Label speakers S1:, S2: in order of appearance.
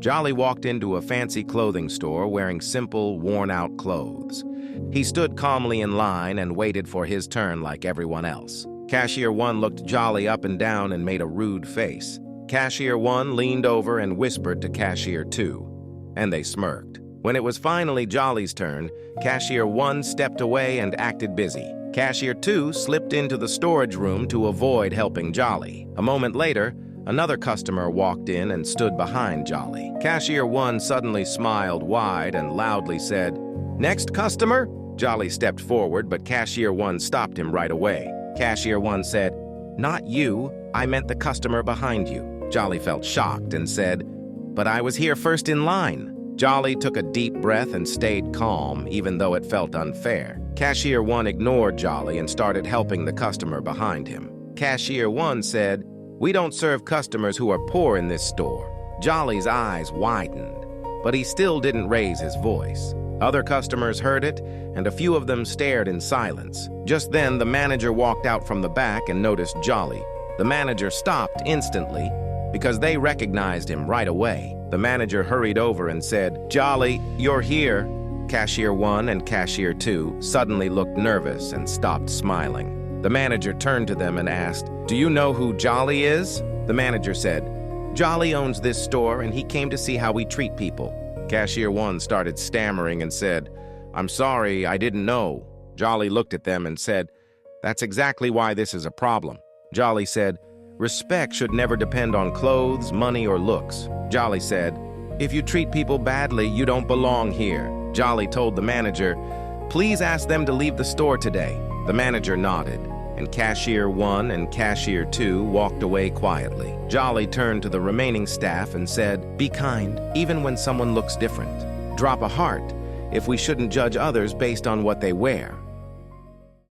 S1: Jolly walked into a fancy clothing store wearing simple, worn-out clothes. He stood calmly in line and waited for his turn like everyone else. Cashier 1 looked Jolly up and down and made a rude face. Cashier 1 leaned over and whispered to Cashier 2, and they smirked. When it was finally Jolly's turn, Cashier 1 stepped away and acted busy. Cashier 2 slipped into the storage room to avoid helping Jolly. A moment later, another customer walked in and stood behind Jolly. Cashier 1 suddenly smiled wide and loudly said, "Next customer?" Jolly stepped forward, but Cashier 1 stopped him right away. Cashier 1 said, "Not you, I meant the customer behind you." Jolly felt shocked and said, "But I was here first in line." Jolly took a deep breath and stayed calm, even though it felt unfair. Cashier 1 ignored Jolly and started helping the customer behind him. Cashier 1 said, "We don't serve customers who are poor in this store." Jolly's eyes widened, but he still didn't raise his voice. Other customers heard it, and a few of them stared in silence. Just then, the manager walked out from the back and noticed Jolly. The manager stopped instantly because they recognized him right away. The manager hurried over and said, "Jolly, you're here." Cashier 1 and Cashier 2 suddenly looked nervous and stopped smiling. The manager turned to them and asked, "Do you know who Jolly is?" The manager said, "Jolly owns this store and he came to see how we treat people." Cashier 1 started stammering and said, "I'm sorry, I didn't know." Jolly looked at them and said, "That's exactly why this is a problem." Jolly said, "Respect should never depend on clothes, money, or looks." Jolly said, "If you treat people badly, you don't belong here." Jolly told the manager, "Please ask them to leave the store today." The manager nodded, and Cashier 1 and Cashier 2 walked away quietly. Jolly turned to the remaining staff and said, "Be kind, even when someone looks different. Drop a heart if we shouldn't judge others based on what they wear."